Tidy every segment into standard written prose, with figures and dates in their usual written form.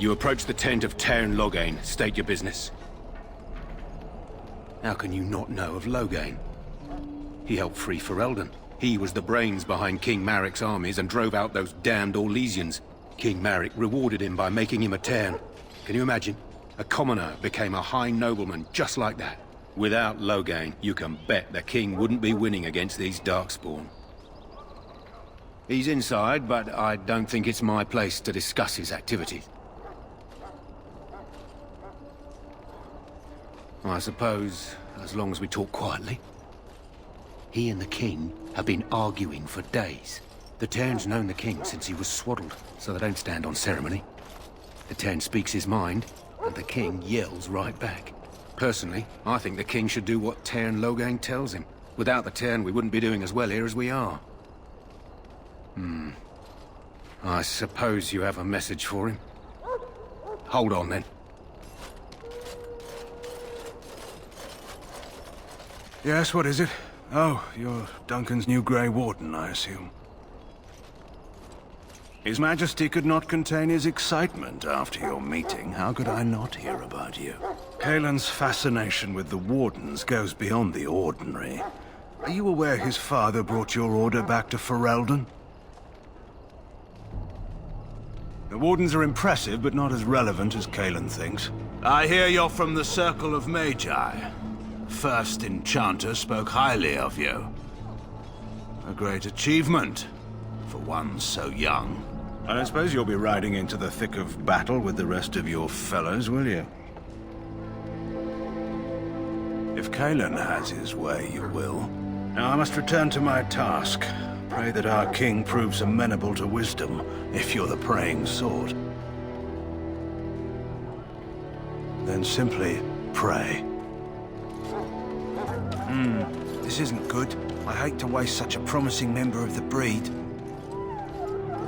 You approach the tent of Tairn Loghain. State your business. How can you not know of Loghain? He helped free Fereldan. He was the brains behind King Maric's armies and drove out those damned Orlesians. King Maric rewarded him by making him a Tairn. Can you imagine? A commoner became a high nobleman just like that. Without Loghain, you can bet the king wouldn't be winning against these darkspawn. He's inside, but I don't think it's my place to discuss his activities. I suppose, as long as we talk quietly. He and the king have been arguing for days. The Tairn's known the king since he was swaddled, so they don't stand on ceremony. The Tairn speaks his mind, and the king yells right back. Personally, I think the king should do what Tairn Loghain tells him. Without the Tairn, we wouldn't be doing as well here as we are. I suppose you have a message for him. Hold on, then. Yes, what is it? Oh, you're Duncan's new Grey Warden, I assume. His Majesty could not contain his excitement after your meeting. How could I not hear about you? Cailian's fascination with the Wardens goes beyond the ordinary. Are you aware his father brought your order back to Fereldan? The Wardens are impressive, but not as relevant as Cailian thinks. I hear you're from the Circle of Magi. First Enchanter spoke highly of you. A great achievement, for one so young. I don't suppose you'll be riding into the thick of battle with the rest of your fellows, will you? If Cailian has his way, you will. Now I must return to my task. Pray that our king proves amenable to wisdom, if you're the praying sort. Then simply pray. This isn't good. I hate to waste such a promising member of the breed.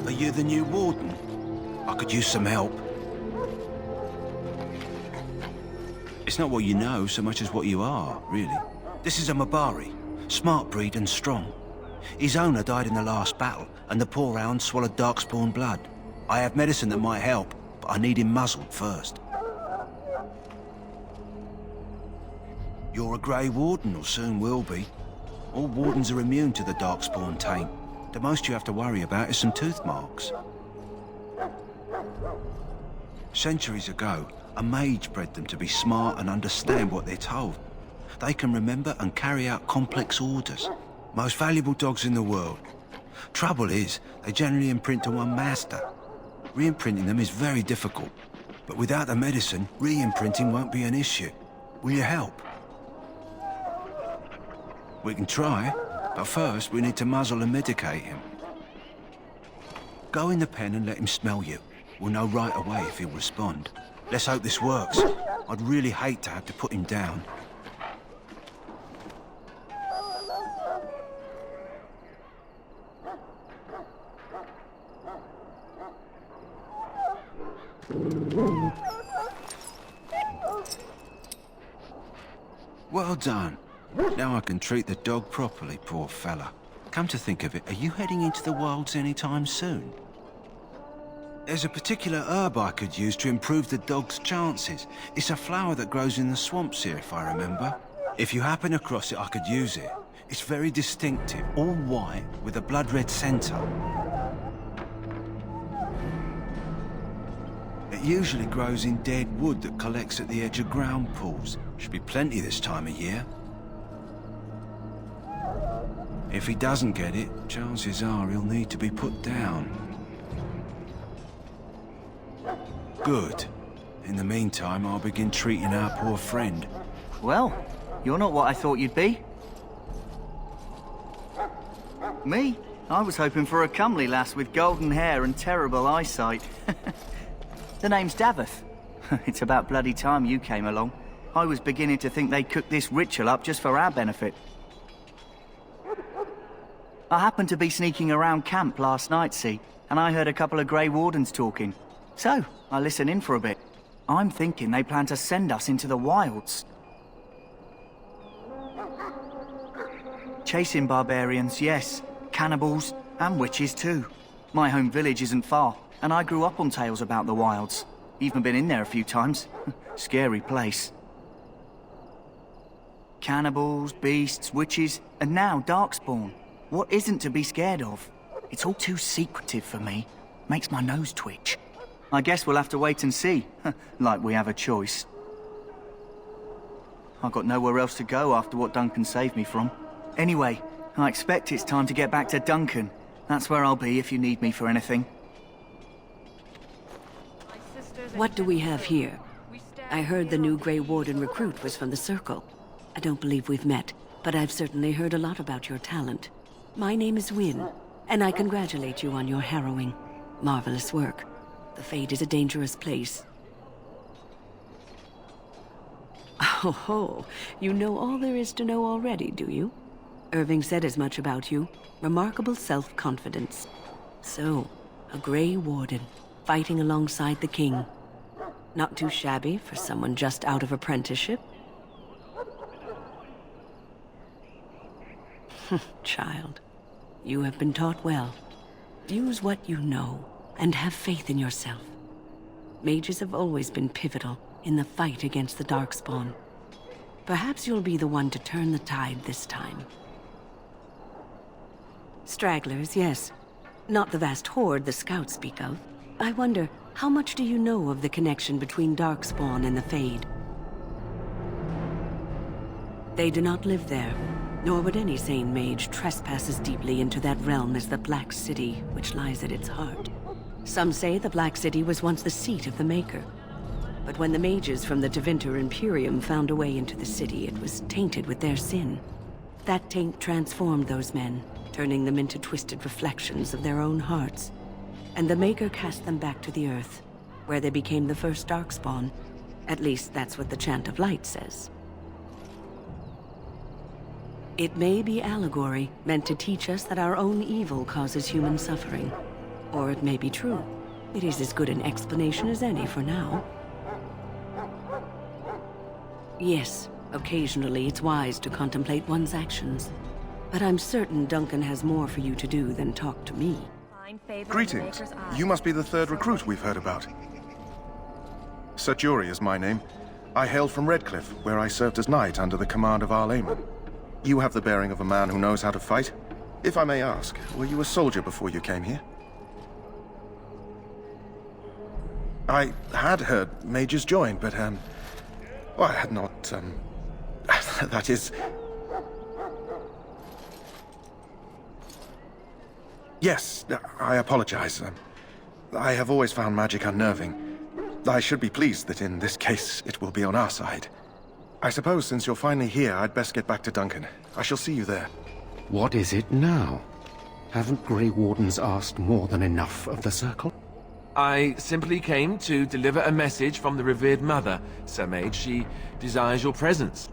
Are you the new warden? I could use some help. It's not what you know so much as what you are, really. This is a Mabari, smart breed and strong. His owner died in the last battle, and the poor hound swallowed darkspawn blood. I have medicine that might help, but I need him muzzled first. You're a Grey Warden, or soon will be. All wardens are immune to the darkspawn taint. The most you have to worry about is some tooth marks. Centuries ago, a mage bred them to be smart and understand what they're told. They can remember and carry out complex orders. Most valuable dogs in the world. Trouble is, they generally imprint to one master. Re-imprinting them is very difficult. But without the medicine, re-imprinting won't be an issue. Will you help? We can try, but first we need to muzzle and medicate him. Go in the pen and let him smell you. We'll know right away if he'll respond. Let's hope this works. I'd really hate to have to put him down. Well done. Now I can treat the dog properly, poor fella. Come to think of it, are you heading into the wilds anytime soon? There's a particular herb I could use to improve the dog's chances. It's a flower that grows in the swamps here, if I remember. If you happen across it, I could use it. It's very distinctive, all white, with a blood-red centre. It usually grows in dead wood that collects at the edge of ground pools. Should be plenty this time of year. If he doesn't get it, chances are he'll need to be put down. Good. In the meantime, I'll begin treating our poor friend. Well, you're not what I thought you'd be. Me? I was hoping for a comely lass with golden hair and terrible eyesight. The name's Daveth. It's about bloody time you came along. I was beginning to think they cooked this ritual up just for our benefit. I happened to be sneaking around camp last night, see, and I heard a couple of Grey Wardens talking. So, I listened in for a bit. I'm thinking they plan to send us into the wilds. Chasing barbarians, yes. Cannibals, and witches too. My home village isn't far, and I grew up on tales about the wilds. Even been in there a few times. Scary place. Cannibals, beasts, witches, and now darkspawn. What isn't to be scared of? It's all too secretive for me. Makes my nose twitch. I guess we'll have to wait and see. Like we have a choice. I've got nowhere else to go after what Duncan saved me from. Anyway, I expect it's time to get back to Duncan. That's where I'll be if you need me for anything. What do we have here? I heard the new Grey Warden recruit was from the Circle. I don't believe we've met, but I've certainly heard a lot about your talent. My name is Wynne, and I congratulate you on your harrowing, marvelous work. The Fade is a dangerous place. Oh, you know all there is to know already, do you? Irving said as much about you. Remarkable self-confidence. So, a Grey Warden, fighting alongside the King. Not too shabby for someone just out of apprenticeship. Child, you have been taught well. Use what you know, and have faith in yourself. Mages have always been pivotal in the fight against the darkspawn. Perhaps you'll be the one to turn the tide this time. Stragglers, yes. Not the vast horde the scouts speak of. I wonder, how much do you know of the connection between darkspawn and the Fade? They do not live there, nor would any sane mage trespass as deeply into that realm as the Black City, which lies at its heart. Some say the Black City was once the seat of the Maker. But when the mages from the Tevinter Imperium found a way into the city, it was tainted with their sin. That taint transformed those men, turning them into twisted reflections of their own hearts. And the Maker cast them back to the earth, where they became the first darkspawn. At least that's what the Chant of Light says. It may be allegory, meant to teach us that our own evil causes human suffering. Or it may be true. It is as good an explanation as any for now. Yes, occasionally it's wise to contemplate one's actions. But I'm certain Duncan has more for you to do than talk to me. Greetings. You must be the third recruit we've heard about. Sir Jury is my name. I hail from Redcliffe, where I served as knight under the command of Arl Eamon. You have the bearing of a man who knows how to fight. If I may ask, were you a soldier before you came here? I had heard mages join, but, well, I had not, that is... Yes, I apologize. I have always found magic unnerving. I should be pleased that in this case it will be on our side. I suppose since you're finally here, I'd best get back to Duncan. I shall see you there. What is it now? Haven't Grey Wardens asked more than enough of the Circle? I simply came to deliver a message from the revered mother, Sir Mage. She desires your presence.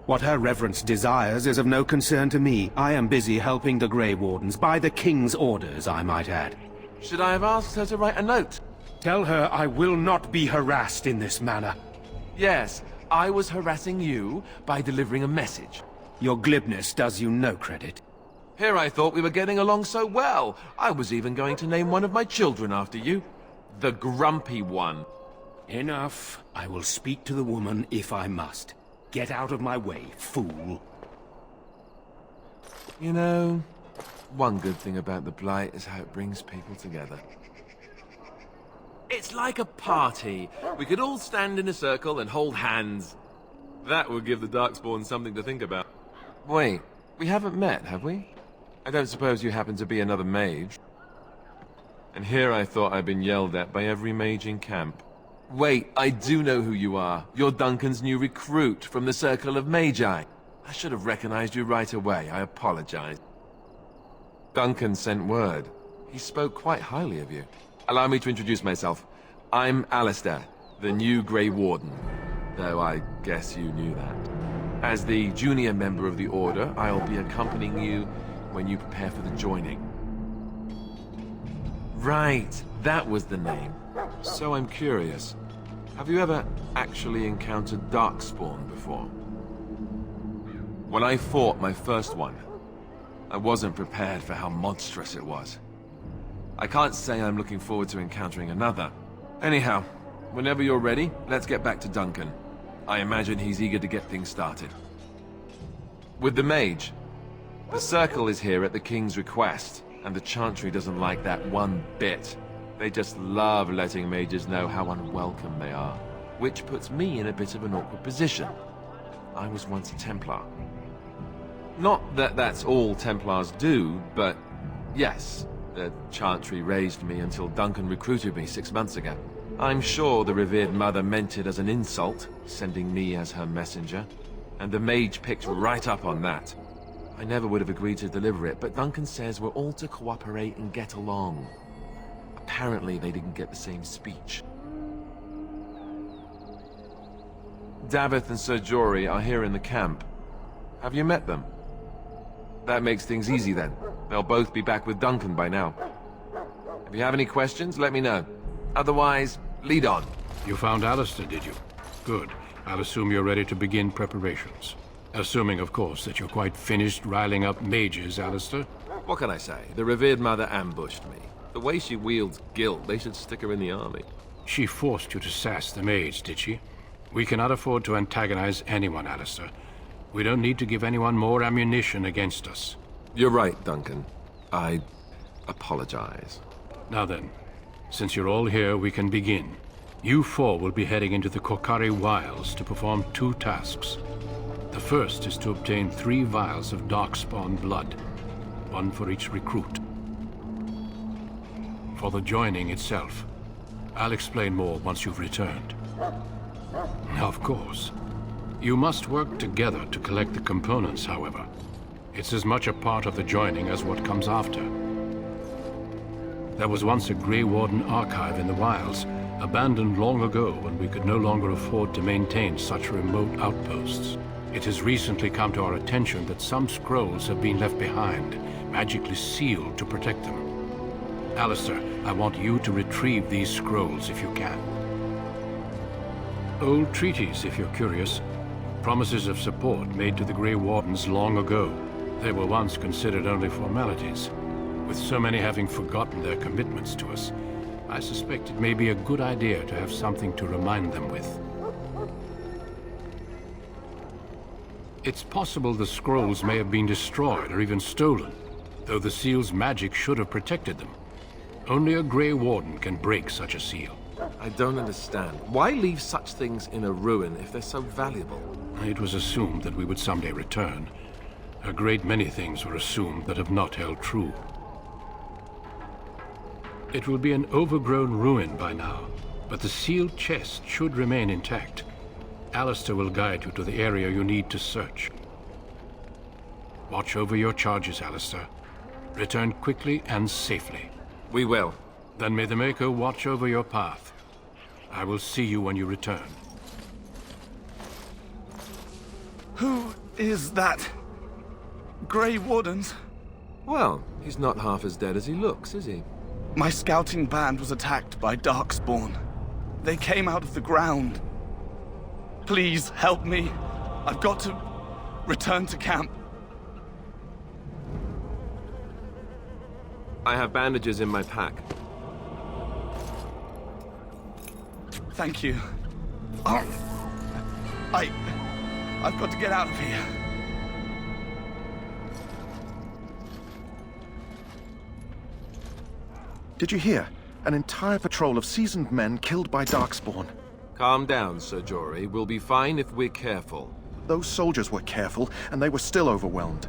What her reverence desires is of no concern to me. I am busy helping the Grey Wardens, by the King's orders, I might add. Should I have asked her to write a note? Tell her I will not be harassed in this manner. Yes, I was harassing you by delivering a message. Your glibness does you no credit. Here I thought we were getting along so well. I was even going to name one of my children after you. The Grumpy One. Enough. I will speak to the woman if I must. Get out of my way, fool. You know, one good thing about the Blight is how it brings people together. It's like a party. We could all stand in a circle and hold hands. That would give the Darkspawn something to think about. Wait, we haven't met, have we? I don't suppose you happen to be another mage? And here I thought I'd been yelled at by every mage in camp. Wait, I do know who you are. You're Duncan's new recruit from the Circle of Magi. I should have recognized you right away. I apologize. Duncan sent word. He spoke quite highly of you. Allow me to introduce myself. I'm Alistair, the new Grey Warden. Though I guess you knew that. As the junior member of the Order, I'll be accompanying you when you prepare for the joining. Right, that was the name. So I'm curious. Have you ever actually encountered darkspawn before? When I fought my first one, I wasn't prepared for how monstrous it was. I can't say I'm looking forward to encountering another. Anyhow, Whenever you're ready, let's get back to Duncan. I imagine he's eager to get things started. With the mage, the circle is here at the king's request, and the Chantry doesn't like that one bit. They just love letting mages know how unwelcome they are, which puts me in a bit of an awkward position. I was once a Templar. Not that that's all Templars do, but yes, the Chantry raised me until Duncan recruited me 6 months ago. I'm sure the revered mother meant it as an insult, sending me as her messenger, and the mage picked right up on that. I never would have agreed to deliver it, but Duncan says we're all to cooperate and get along. Apparently they didn't get the same speech. Davith and Sir Jory are here in the camp. Have you met them? That makes things easy then. They'll both be back with Duncan by now. If you have any questions, let me know. Otherwise, lead on. You found Alistair, did you? Good. I'll assume you're ready to begin preparations. Assuming, of course, that you're quite finished riling up mages, Alistair. What can I say? The revered mother ambushed me. The way she wields guilt, they should stick her in the army. She forced you to sass the mage, did she? We cannot afford to antagonize anyone, Alistair. We don't need to give anyone more ammunition against us. You're right, Duncan. I apologize. Now then, since you're all here, we can begin. You four will be heading into the Korcari Wilds to perform 2 tasks. The first is to obtain 3 vials of darkspawn blood, 1 for each recruit. For the joining itself, I'll explain more once you've returned. Of course. You must work together to collect the components, however. It's as much a part of the joining as what comes after. There was once a Grey Warden archive in the wilds, abandoned long ago when we could no longer afford to maintain such remote outposts. It has recently come to our attention that some scrolls have been left behind, magically sealed to protect them. Alistair, I want you to retrieve these scrolls if you can. Old treaties, if you're curious. Promises of support made to the Grey Wardens long ago. They were once considered only formalities. With so many having forgotten their commitments to us, I suspect it may be a good idea to have something to remind them with. It's possible the scrolls may have been destroyed or even stolen, though the seal's magic should have protected them. Only a Grey Warden can break such a seal. I don't understand. Why leave such things in a ruin if they're so valuable? It was assumed that we would someday return. A great many things were assumed that have not held true. It will be an overgrown ruin by now, but the sealed chest should remain intact. Alistair will guide you to the area you need to search. Watch over your charges, Alistair. Return quickly and safely. We will. Then may the Maker watch over your path. I will see you when you return. Who is that? Grey Wardens? Well, he's not half as dead as he looks, is he? My scouting band was attacked by darkspawn. They came out of the ground. Please, help me. I've got to return to camp. I have bandages in my pack. Thank you. I've got to get out of here. Did you hear? An entire patrol of seasoned men killed by darkspawn. Calm down, Sir Jory. We'll be fine if we're careful. Those soldiers were careful, and they were still overwhelmed.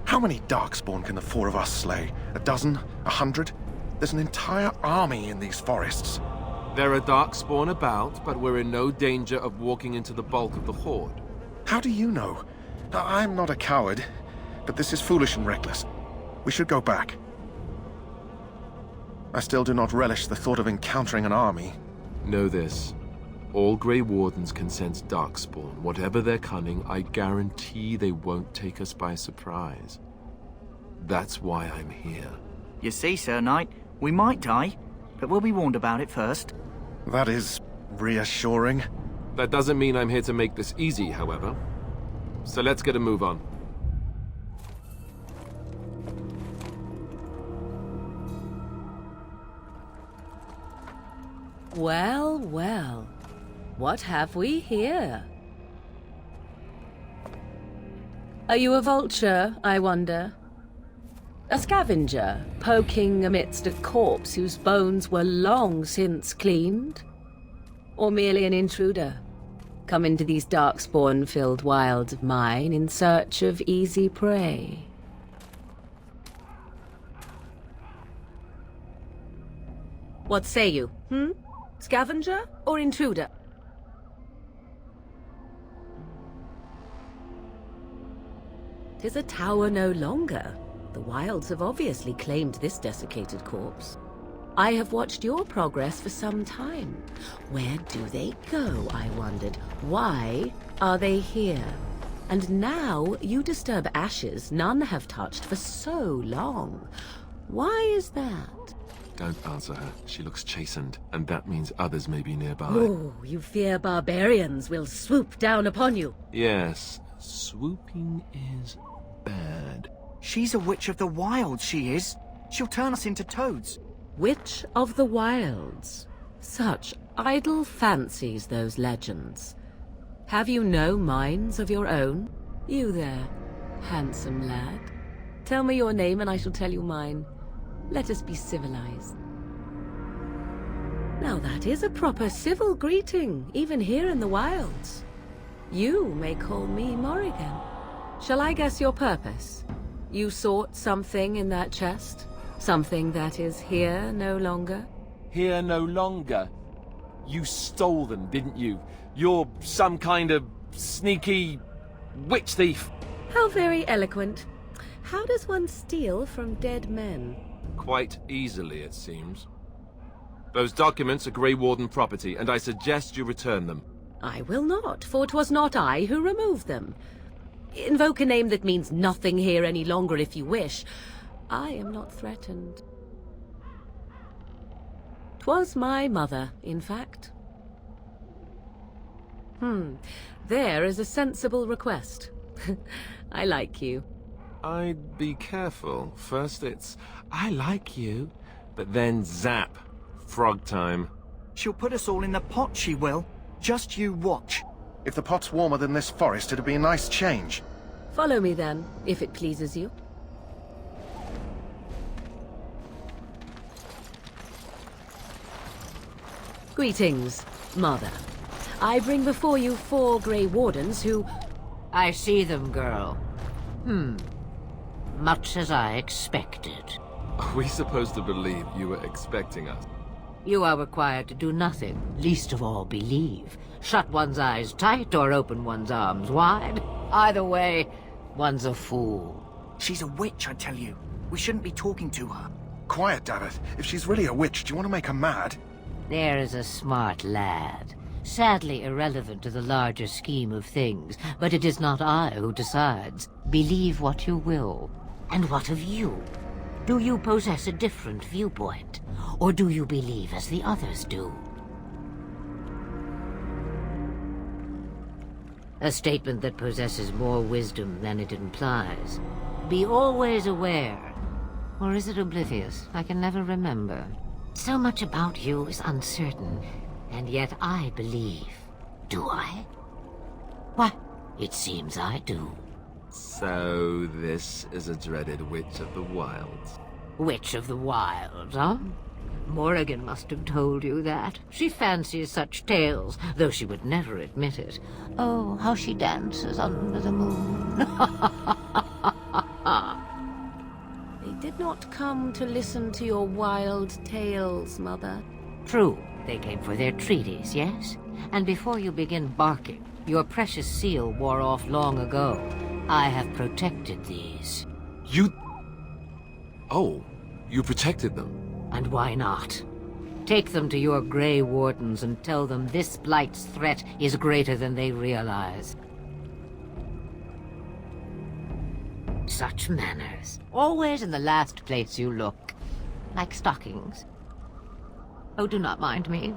How many darkspawn can the 4 of us slay? A dozen? 100? There's an entire army in these forests. There are darkspawn about, but we're in no danger of walking into the bulk of the horde. How do you know? I'm not a coward, but this is foolish and reckless. We should go back. I still do not relish the thought of encountering an army. Know this. All Grey Wardens can sense darkspawn. Whatever their cunning, I guarantee they won't take us by surprise. That's why I'm here. You see, Sir Knight, we might die, but we'll be warned about it first. That is reassuring. That doesn't mean I'm here to make this easy, however. So let's get a move on. Well, well. What have we here? Are you a vulture, I wonder? A scavenger, poking amidst a corpse whose bones were long since cleaned? Or merely an intruder, come into these darkspawn-filled wilds of mine in search of easy prey? What say you, Scavenger or intruder? 'Tis a tower no longer. The wilds have obviously claimed this desiccated corpse. I have watched your progress for some time. Where do they go, I wondered? Why are they here? And now you disturb ashes none have touched for so long. Why is that? Don't answer her. She looks chastened, and that means others may be nearby. Oh, you fear barbarians will swoop down upon you. Yes, swooping is bad. She's a witch of the wild, she is. She'll turn us into toads. Witch of the Wilds. Such idle fancies, those legends. Have you no minds of your own? You there, handsome lad. Tell me your name and I shall tell you mine. Let us be civilized. Now that is a proper civil greeting, even here in the wilds. You may call me Morrigan. Shall I guess your purpose? You sought something in that chest? Something that is here no longer? Here no longer? You stole them, didn't you? You're some kind of sneaky witch thief. How very eloquent. How does one steal from dead men? Quite easily, it seems. Those documents are Grey Warden property, and I suggest you return them. I will not, for 'twas not I who removed them. Invoke a name that means nothing here any longer if you wish. I am not threatened. 'Twas my mother, in fact. There is a sensible request. I like you. I'd be careful. First it's, I like you, but then zap. Frog time. She'll put us all in the pot, she will. Just you watch. If the pot's warmer than this forest, it'd be a nice change. Follow me then, if it pleases you. Greetings, Mother. I bring before you 4 Grey Wardens who... I see them, girl. Much as I expected. Are we supposed to believe you were expecting us? You are required to do nothing, least of all believe. Shut one's eyes tight or open one's arms wide. Either way, one's a fool. She's a witch, I tell you. We shouldn't be talking to her. Quiet, Davith. If she's really a witch, do you want to make her mad? There is a smart lad. Sadly irrelevant to the larger scheme of things, but it is not I who decides. Believe what you will. And what of you? Do you possess a different viewpoint? Or do you believe as the others do? A statement that possesses more wisdom than it implies. Be always aware. Or is it oblivious? I can never remember. So much about you is uncertain, and yet I believe. Do I? Why, it seems I do. So this is a dreaded Witch of the Wilds. Witch of the Wilds, huh? Morrigan must have told you that. She fancies such tales, though she would never admit it. Oh, how she dances under the moon. They did not come to listen to your wild tales, Mother. True, they came for their treaties, yes? And before you begin barking, your precious seal wore off long ago. I have protected these. You... Oh, you protected them. And why not? Take them to your Grey Wardens and tell them this Blight's threat is greater than they realize. Such manners. Always in the last place you look. Like stockings. Oh, do not mind me.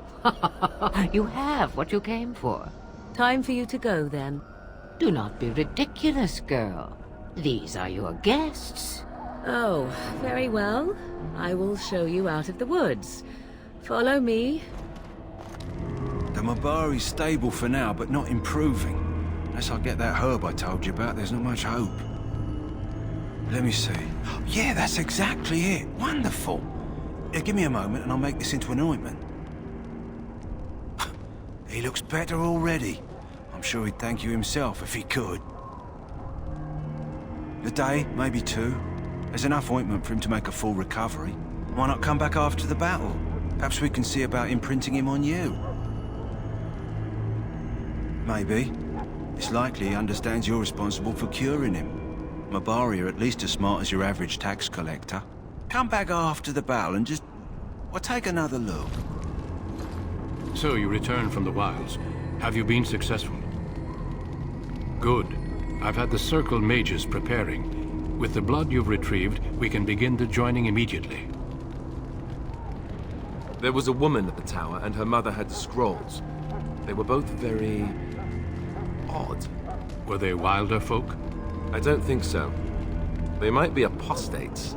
You have what you came for. Time for you to go, then. Do not be ridiculous, girl. These are your guests. Oh, very well. I will show you out of the woods. Follow me. The Mabari's stable for now, but not improving. Unless I get that herb I told you about, there's not much hope. Let me see. Yeah, that's exactly it. Wonderful. Give me a moment and I'll make this into an ointment. He looks better already. I'm sure he'd thank you himself if he could. A day, maybe 2. There's enough ointment for him to make a full recovery. Why not come back after the battle? Perhaps we can see about imprinting him on you. Maybe. It's likely he understands you're responsible for curing him. Mabari are at least as smart as your average tax collector. Come back after the battle and just... well, take another look. So you returned from the wilds. Have you been successful? Good. I've had the Circle mages preparing. With the blood you've retrieved, we can begin the joining immediately. There was a woman at the tower, and her mother had scrolls. They were both very... odd. Were they wilder folk? I don't think so. They might be apostates.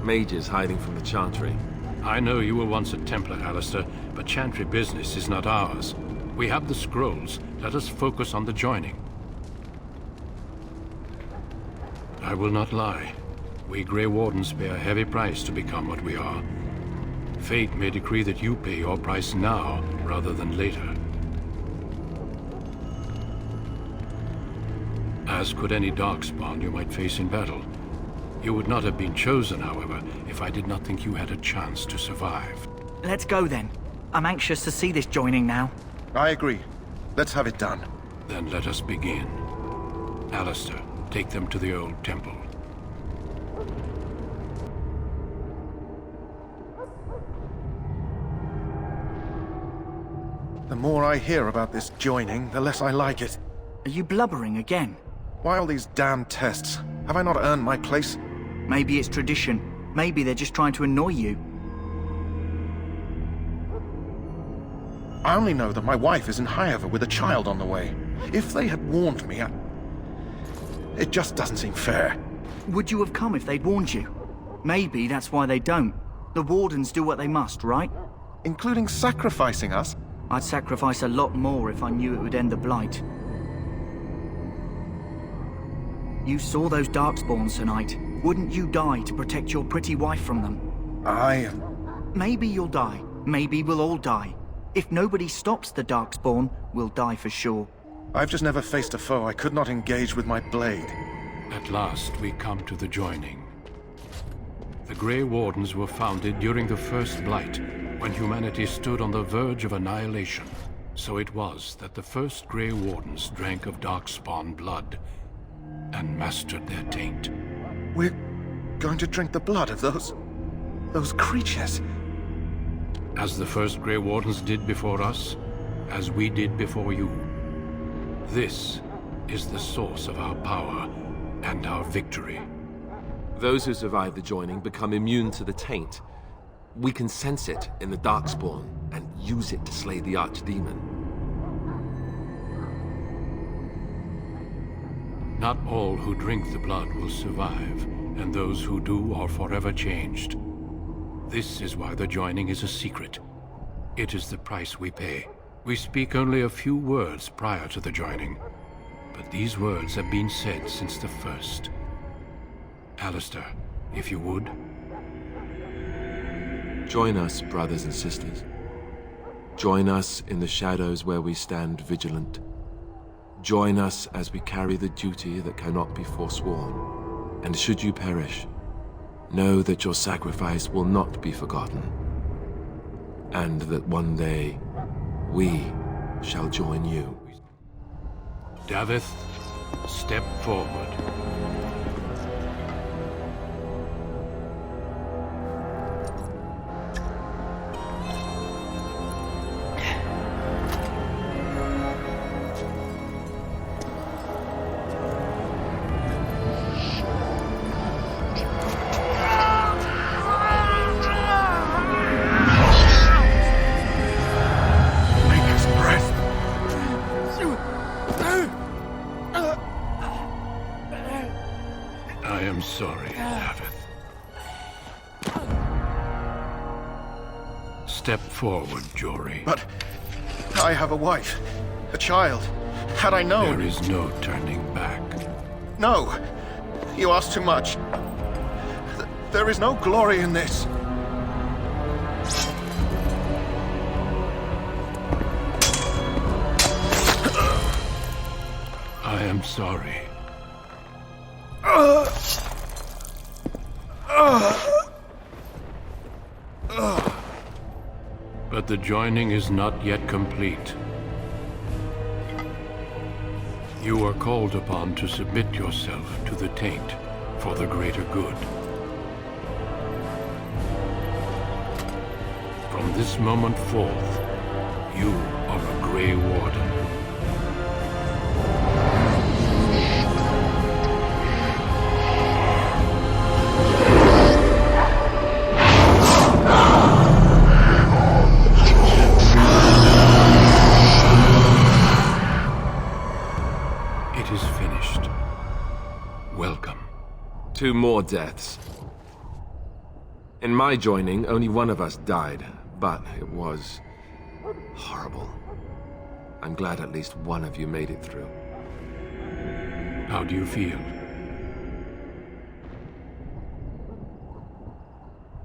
Mages hiding from the Chantry. I know you were once a Templar, Alistair, but Chantry business is not ours. We have the scrolls. Let us focus on the joining. I will not lie. We Grey Wardens pay a heavy price to become what we are. Fate may decree that you pay your price now, rather than later. As could any darkspawn you might face in battle. You would not have been chosen, however, if I did not think you had a chance to survive. Let's go then. I'm anxious to see this joining now. I agree. Let's have it done. Then let us begin. Alistair, take them to the old temple. The more I hear about this joining, the less I like it. Are you blubbering again? Why all these damn tests? Have I not earned my place? Maybe it's tradition. Maybe they're just trying to annoy you. I only know that my wife is in Highever with a child on the way. If they had warned me, it just doesn't seem fair. Would you have come if they'd warned you? Maybe that's why they don't. The Wardens do what they must, right? Including sacrificing us? I'd sacrifice a lot more if I knew it would end the Blight. You saw those darkspawns tonight. Wouldn't you die to protect your pretty wife from them? Maybe you'll die. Maybe we'll all die. If nobody stops the darkspawn, we'll die for sure. I've just never faced a foe I could not engage with my blade. At last, we come to the joining. The Grey Wardens were founded during the First Blight, when humanity stood on the verge of annihilation. So it was that the first Grey Wardens drank of darkspawn blood and mastered their taint. We're going to drink the blood of those creatures. As the first Grey Wardens did before us, as we did before you. This is the source of our power and our victory. Those who survive the joining become immune to the taint. We can sense it in the darkspawn and use it to slay the archdemon. Not all who drink the blood will survive, and those who do are forever changed. This is why the joining is a secret. It is the price we pay. We speak only a few words prior to the joining, but these words have been said since the first. Alistair, if you would. Join us, brothers and sisters. Join us in the shadows where we stand vigilant. Join us as we carry the duty that cannot be forsworn. And should you perish, know that your sacrifice will not be forgotten. And that one day, we shall join you. Davith, step forward. I am sorry, Davith. Step forward, Jory. But I have a wife, a child. Had I known... There is no turning back. No! You ask too much. There is no glory in this. I am sorry. But the joining is not yet complete. You are called upon to submit yourself to the taint for the greater good. From this moment forth, you are a Grey Warden. It is finished. Welcome. 2 more deaths. In my joining, only one of us died, but it was horrible. I'm glad at least one of you made it through. How do you feel?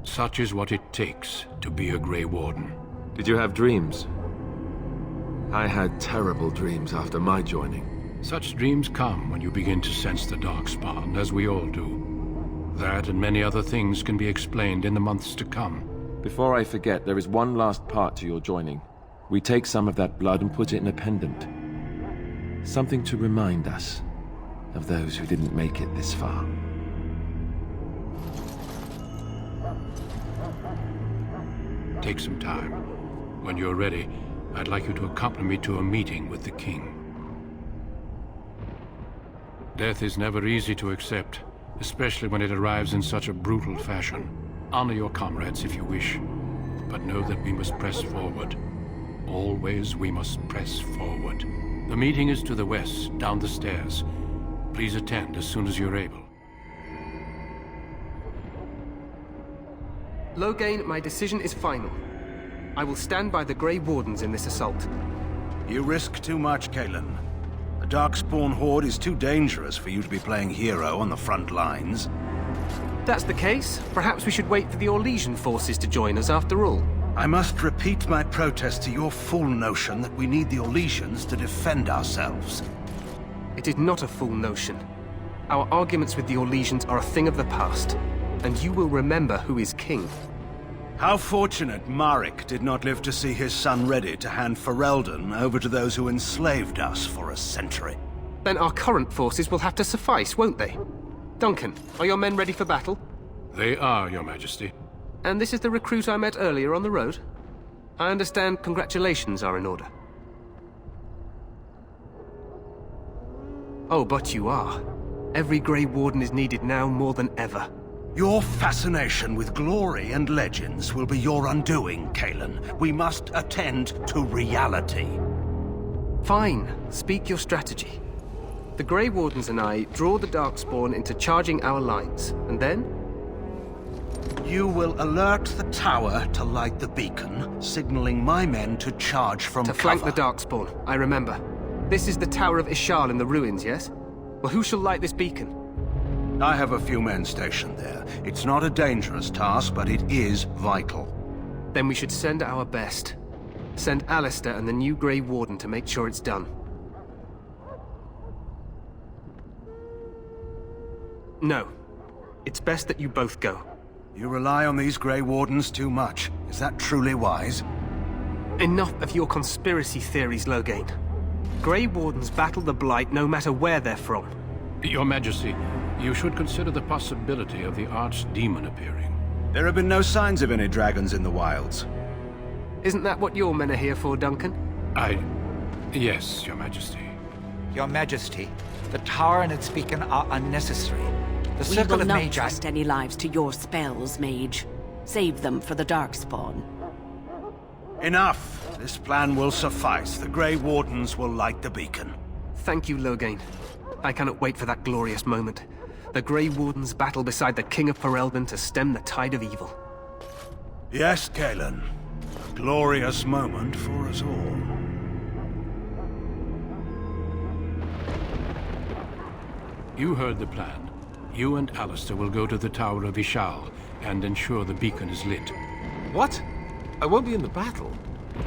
Such is what it takes to be a Grey Warden. Did you have dreams? I had terrible dreams after my joining. Such dreams come when you begin to sense the darkspawn, as we all do. That and many other things can be explained in the months to come. Before I forget, there is one last part to your joining. We take some of that blood and put it in a pendant. Something to remind us of those who didn't make it this far. Take some time. When you're ready, I'd like you to accompany me to a meeting with the king. Death is never easy to accept, especially when it arrives in such a brutal fashion. Honor your comrades if you wish, but know that we must press forward. Always we must press forward. The meeting is to the west, down the stairs. Please attend as soon as you're able. Loghain, my decision is final. I will stand by the Grey Wardens in this assault. You risk too much, Cailian. The darkspawn horde is too dangerous for you to be playing hero on the front lines. That's the case. Perhaps we should wait for the Orlesian forces to join us after all. I must repeat my protest to your fool notion that we need the Orlesians to defend ourselves. It is not a fool notion. Our arguments with the Orlesians are a thing of the past, and you will remember who is king. How fortunate Maric did not live to see his son ready to hand Fereldan over to those who enslaved us for a century. Then our current forces will have to suffice, won't they? Duncan, are your men ready for battle? They are, Your Majesty. And this is the recruit I met earlier on the road? I understand congratulations are in order. Oh, but you are. Every Grey Warden is needed now more than ever. Your fascination with glory and legends will be your undoing, Cailian. We must attend to reality. Fine. Speak your strategy. The Grey Wardens and I draw the Darkspawn into charging our lines, and then? You will alert the tower to light the beacon, signaling my men to charge from cover. To flank the Darkspawn, I remember. This is the Tower of Ishal in the ruins, yes? Well, who shall light this beacon? I have a few men stationed there. It's not a dangerous task, but it is vital. Then we should send our best. Send Alistair and the new Grey Warden to make sure it's done. No. It's best that you both go. You rely on these Grey Wardens too much. Is that truly wise? Enough of your conspiracy theories, Loghain. Grey Wardens battle the Blight no matter where they're from. Your Majesty, you should consider the possibility of the archdemon appearing. There have been no signs of any dragons in the wilds. Isn't that what your men are here for, Duncan? Yes, Your Majesty. Your Majesty, the tower and its beacon are unnecessary. The We circle will of not Magi... trust any lives to your spells, mage. Save them for the Darkspawn. Enough! This plan will suffice. The Grey Wardens will light the beacon. Thank you, Loghain. I cannot wait for that glorious moment. The Grey Wardens battle beside the King of Fereldan to stem the tide of evil. Yes, Cailian. A glorious moment for us all. You heard the plan. You and Alistair will go to the Tower of Ishal and ensure the beacon is lit. What? I won't be in the battle.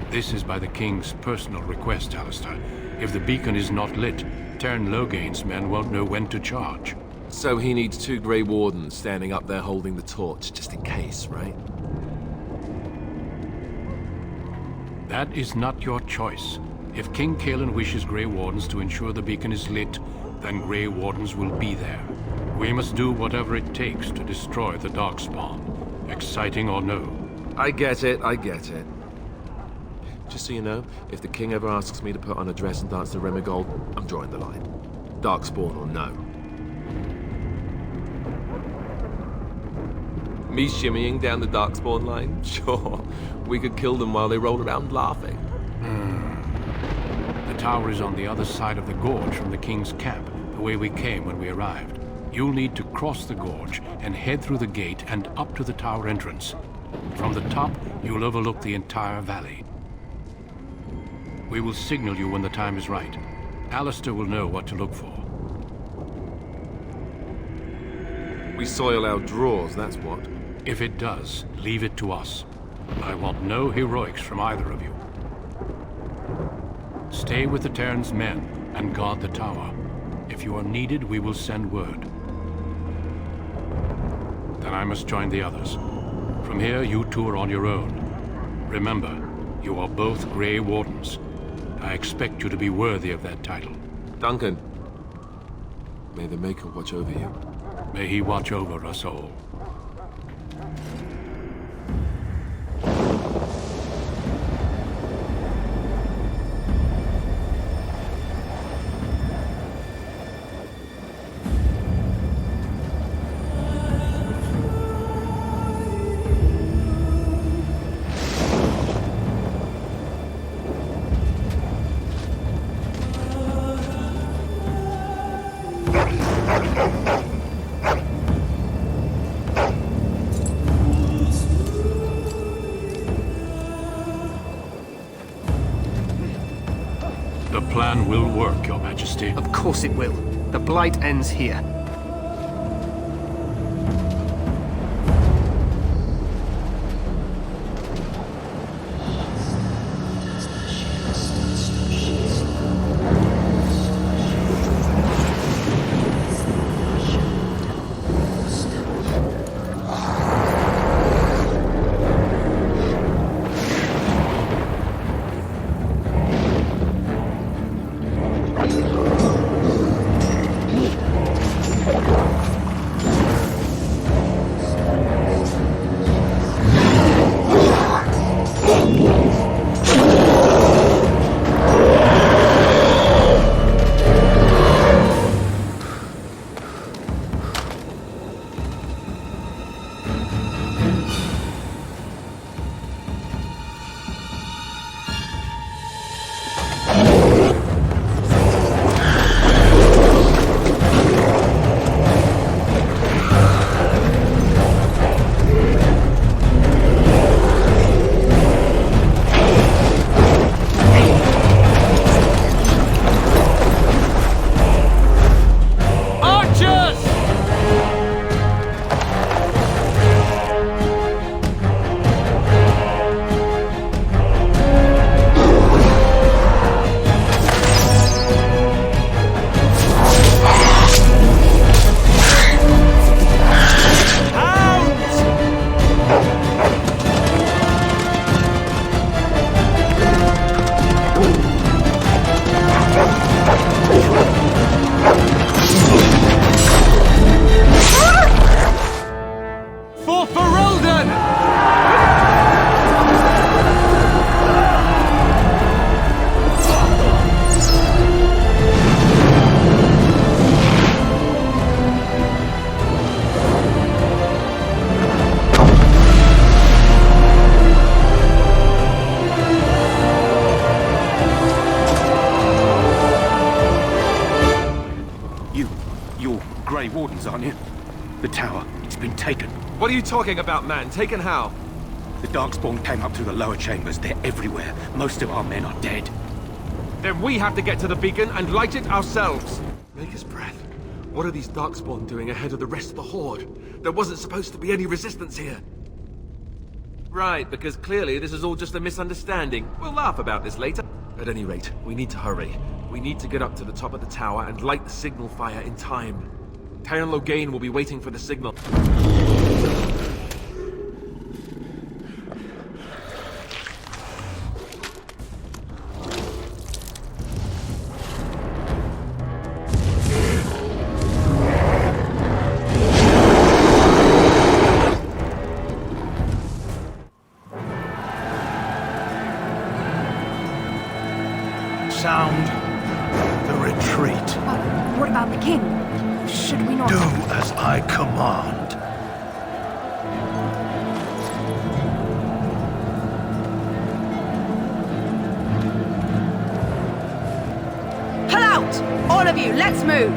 This is by the King's personal request, Alistair. If the beacon is not lit, Tern Logain's men won't know when to charge. So he needs 2 Grey Wardens standing up there holding the torch, just in case, right? That is not your choice. If King Cailian wishes Grey Wardens to ensure the beacon is lit, then Grey Wardens will be there. We must do whatever it takes to destroy the darkspawn, exciting or no. I get it, I get it. Just so you know, if the King ever asks me to put on a dress and dance to Remigold, I'm drawing the line. Darkspawn or no. Me shimmying down the Darkspawn line? Sure. We could kill them while they roll around laughing. The tower is on the other side of the gorge from the King's camp, the way we came when we arrived. You'll need to cross the gorge and head through the gate and up to the tower entrance. From the top, you'll overlook the entire valley. We will signal you when the time is right. Alistair will know what to look for. We soil our drawers, that's what. If it does, leave it to us. I want no heroics from either of you. Stay with the Terran's men and guard the tower. If you are needed, we will send word. Then I must join the others. From here, you two are on your own. Remember, you are both Grey Wardens. I expect you to be worthy of that title. Duncan, may the Maker watch over you. May he watch over us all. The plan will work, Your Majesty. Of course it will. The Blight ends here. For Fereldan! You're Grey Wardens, aren't you? The tower, it's been taken. What are you talking about, man? Taken how? The Darkspawn came up through the lower chambers. They're everywhere. Most of our men are dead. Then we have to get to the beacon and light it ourselves. Maker's breath. What are these darkspawn doing ahead of the rest of the horde? There wasn't supposed to be any resistance here. Right, because clearly this is all just a misunderstanding. We'll laugh about this later. At any rate, we need to hurry. We need to get up to the top of the tower and light the signal fire in time. Taron Loghain will be waiting for the signal. Sound the retreat. What about the king? Should we not... Do as I command. Pull out! All of you, let's move!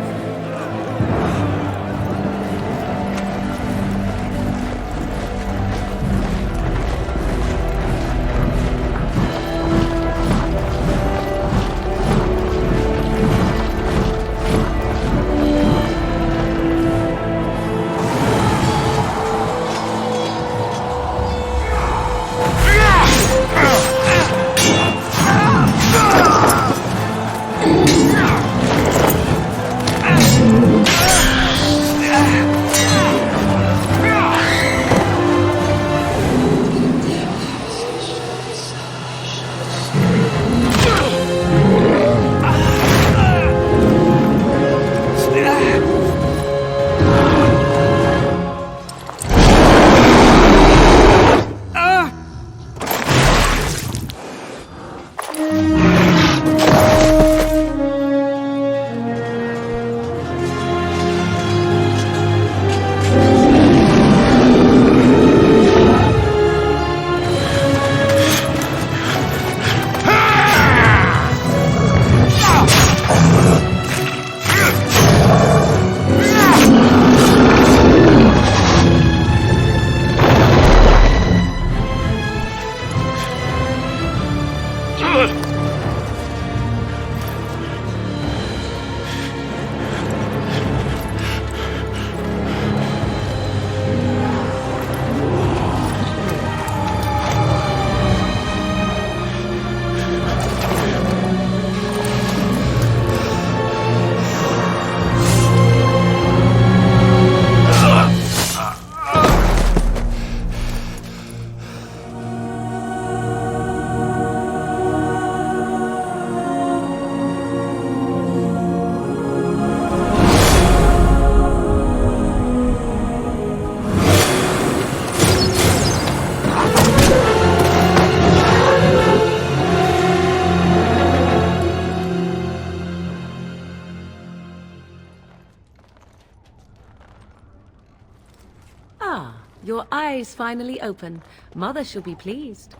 Your eyes finally open. Mother shall be pleased.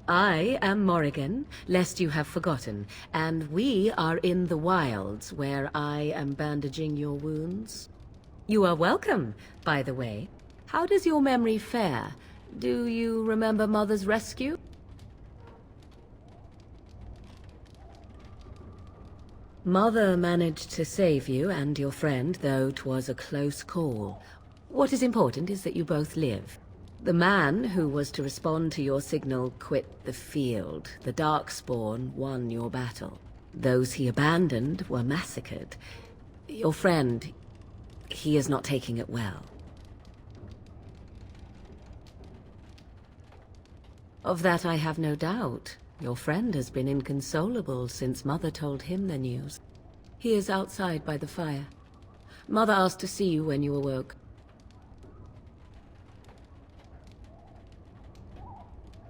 I am Morrigan, lest you have forgotten, and we are in the wilds, where I am bandaging your wounds. You are welcome, by the way. How does your memory fare? Do you remember Mother's rescue? Mother managed to save you and your friend, though 'twas a close call. What is important is that you both live. The man who was to respond to your signal quit the field. The darkspawn won your battle. Those he abandoned were massacred. Your friend, he is not taking it well. Of that I have no doubt. Your friend has been inconsolable since Mother told him the news. He is outside by the fire. Mother asked to see you when you awoke.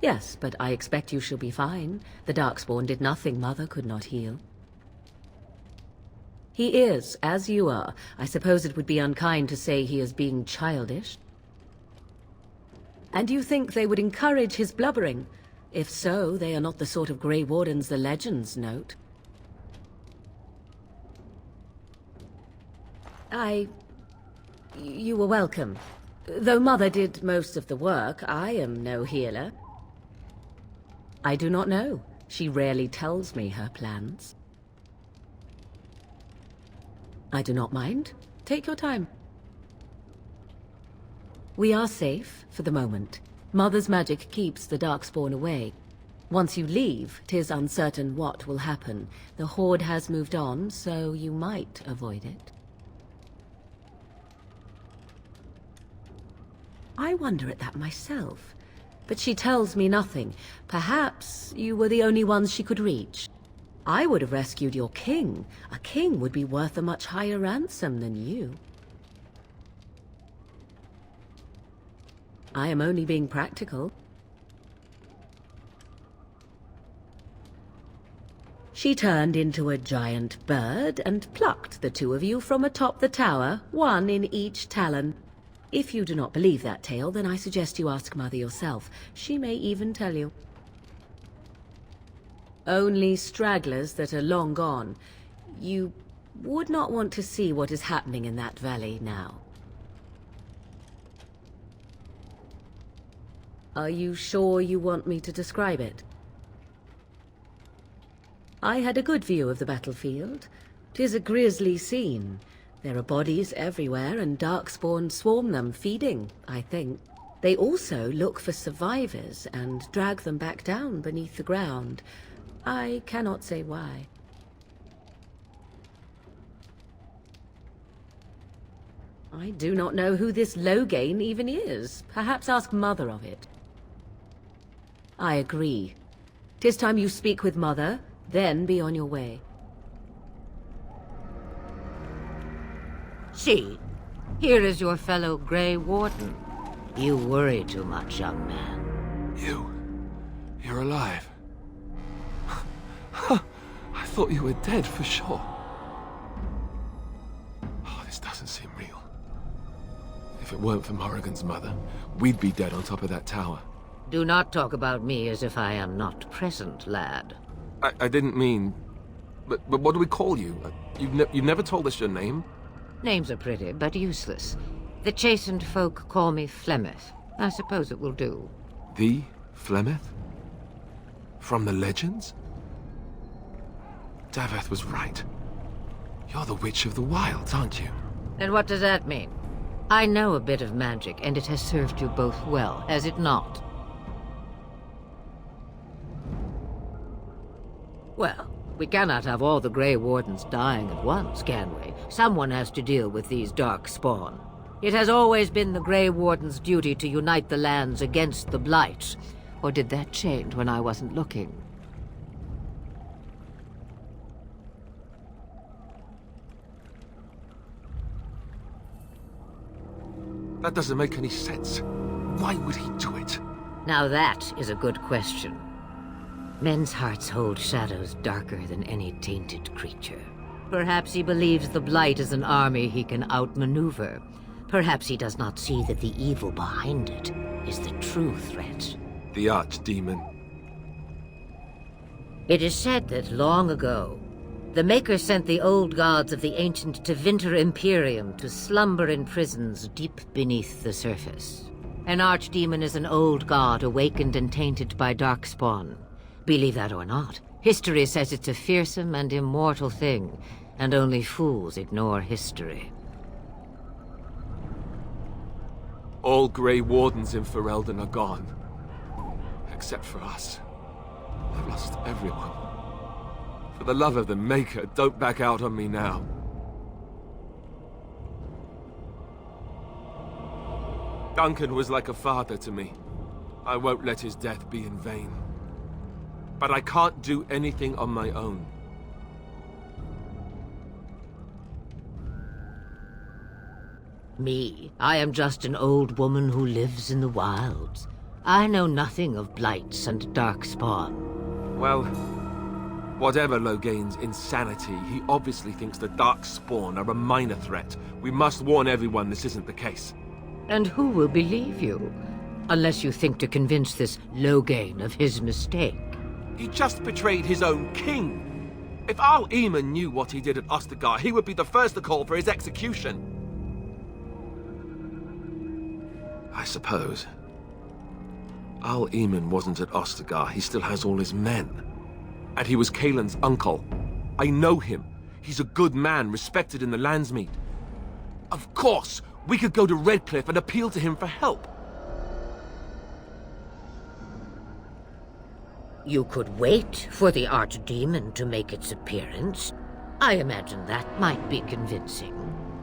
Yes, but I expect you shall be fine. The Darkspawn did nothing Mother could not heal. He is, as you are. I suppose it would be unkind to say he is being childish. And you think they would encourage his blubbering? If so, they are not the sort of Grey Wardens the legends note. You were welcome. Though Mother did most of the work, I am no healer. I do not know. She rarely tells me her plans. I do not mind. Take your time. We are safe for the moment. Mother's magic keeps the darkspawn away. Once you leave, 'tis uncertain what will happen. The horde has moved on, so you might avoid it. I wonder at that myself, but she tells me nothing. Perhaps you were the only ones she could reach. I would have rescued your king. A king would be worth a much higher ransom than you. I am only being practical. She turned into a giant bird and plucked the two of you from atop the tower, one in each talon. If you do not believe that tale, then I suggest you ask Mother yourself. She may even tell you. Only stragglers that are long gone. You would not want to see what is happening in that valley now. Are you sure you want me to describe it? I had a good view of the battlefield. 'Tis a grisly scene. There are bodies everywhere, and darkspawn swarm them, feeding, I think. They also look for survivors and drag them back down beneath the ground. I cannot say why. I do not know who this Loghain even is. Perhaps ask Mother of it. I agree. 'Tis time you speak with Mother, then be on your way. See, here is your fellow Grey Warden. You worry too much, young man. You're alive. I thought you were dead for sure. Oh, this doesn't seem real. If it weren't for Morrigan's mother, we'd be dead on top of that tower. Do not talk about me as if I am not present, lad. I didn't mean... But what do we call you? You've never told us your name? Names are pretty, but useless. The chastened folk call me Flemeth. I suppose it will do. The Flemeth? From the legends? Daveth was right. You're the Witch of the Wilds, aren't you? And what does that mean? I know a bit of magic, and it has served you both well, has it not? Well, we cannot have all the Grey Wardens dying at once, can we? Someone has to deal with these darkspawn. It has always been the Grey Warden's duty to unite the lands against the Blight. Or did that change when I wasn't looking? That doesn't make any sense. Why would he do it? Now that is a good question. Men's hearts hold shadows darker than any tainted creature. Perhaps he believes the Blight is an army he can outmaneuver. Perhaps he does not see that the evil behind it is the true threat. The archdemon. It is said that long ago, the Maker sent the old gods of the ancient Tevinter Imperium to slumber in prisons deep beneath the surface. An archdemon is an old god awakened and tainted by darkspawn. Believe that or not, history says it's a fearsome and immortal thing, and only fools ignore history. All Grey Wardens in Fereldan are gone. Except for us. I've lost everyone. For the love of the Maker, don't back out on me now. Duncan was like a father to me. I won't let his death be in vain. But I can't do anything on my own. Me? I am just an old woman who lives in the wilds. I know nothing of blights and darkspawn. Well, whatever Loghain's insanity, he obviously thinks the darkspawn are a minor threat. We must warn everyone this isn't the case. And who will believe you? Unless you think to convince this Loghain of his mistake. He just betrayed his own king. If Al Eamon knew what he did at Ostegar, he would be the first to call for his execution. I suppose. Al Eamon wasn't at Ostegar. He still has all his men. And he was Cailian's uncle. I know him. He's a good man, respected in the Landsmeet. Of course, we could go to Redcliffe and appeal to him for help. You could wait for the archdemon to make its appearance. I imagine that might be convincing.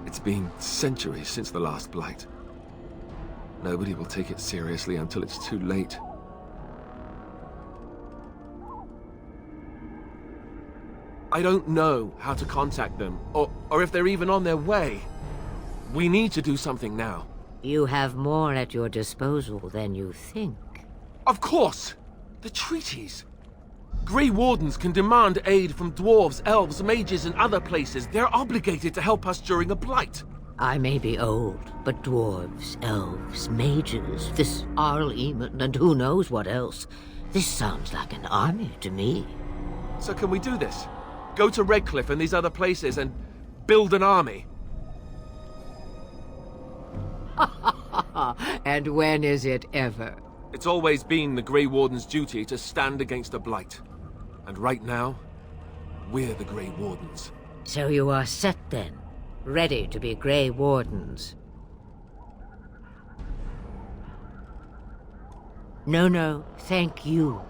It's been centuries since the last Blight. Nobody will take it seriously until it's too late. I don't know how to contact them, or if they're even on their way. We need to do something now. You have more at your disposal than you think. Of course! The treaties! Grey Wardens can demand aid from dwarves, elves, mages, and other places. They're obligated to help us during a Blight. I may be old, but dwarves, elves, mages, this Arl-Eamon, and who knows what else. This sounds like an army to me. So can we do this? Go to Redcliffe and these other places and build an army? And when is it ever? It's always been the Grey Warden's duty to stand against a Blight. And right now, we're the Grey Wardens. So you are set then, ready to be Grey Wardens. No, thank you.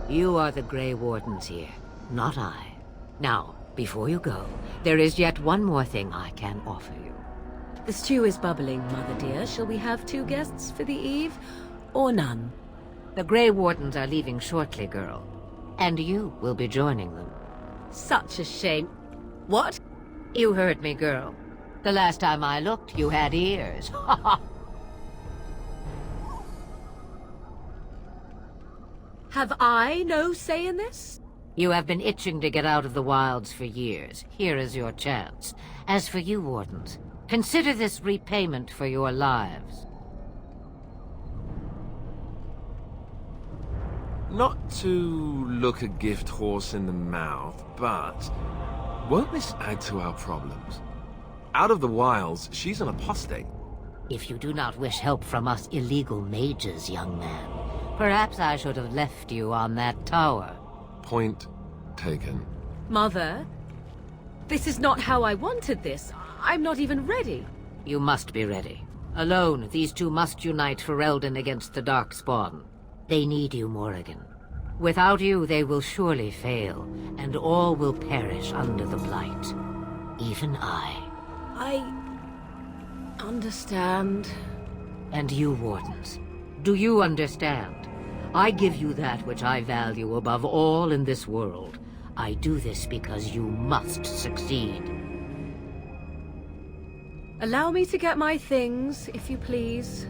You are the Grey Wardens here, not I. Now, before you go, there is yet one more thing I can offer you. The stew is bubbling, Mother dear. Shall we have 2 guests for the eve, or none? The Grey Wardens are leaving shortly, girl. And you will be joining them. Such a shame. What? You heard me, girl. The last time I looked, you had ears. Have I no say in this? You have been itching to get out of the wilds for years. Here is your chance. As for you, Wardens, consider this repayment for your lives. Not to look a gift horse in the mouth, but won't this add to our problems? Out of the wilds, she's an apostate. If you do not wish help from us illegal mages, young man, perhaps I should have left you on that tower. Point taken. Mother, this is not how I wanted this. I'm not even ready. You must be ready. Alone, these two must unite Fereldan against the darkspawn. They need you, Morrigan. Without you, they will surely fail, and all will perish under the Blight. Even I. I understand. And you, Wardens, do you understand? I give you that which I value above all in this world. I do this because you must succeed. Allow me to get my things, if you please.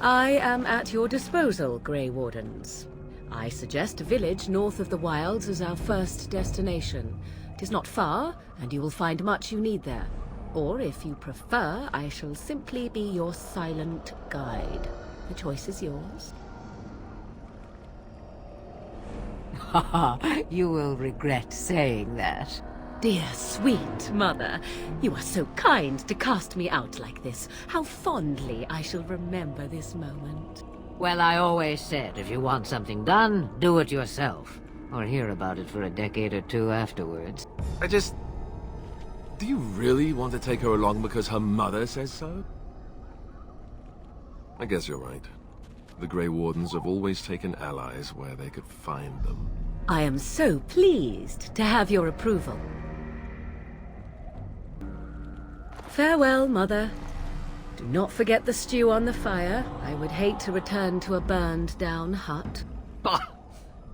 I am at your disposal, Grey Wardens. I suggest a village north of the wilds as our first destination. It is not far, and you will find much you need there. Or, if you prefer, I shall simply be your silent guide. The choice is yours. You will regret saying that. Dear, sweet mother, you are so kind to cast me out like this. How fondly I shall remember this moment. Well, I always said, if you want something done, do it yourself. Or hear about it for a decade or 2 afterwards. Do you really want to take her along because her mother says so? I guess you're right. The Grey Wardens have always taken allies where they could find them. I am so pleased to have your approval. Farewell, Mother. Do not forget the stew on the fire. I would hate to return to a burned-down hut. Bah!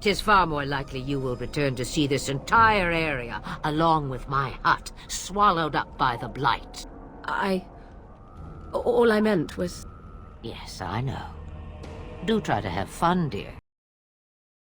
'Tis far more likely you will return to see this entire area, along with my hut, swallowed up by the Blight. All I meant was... Yes, I know. Do try to have fun, dear.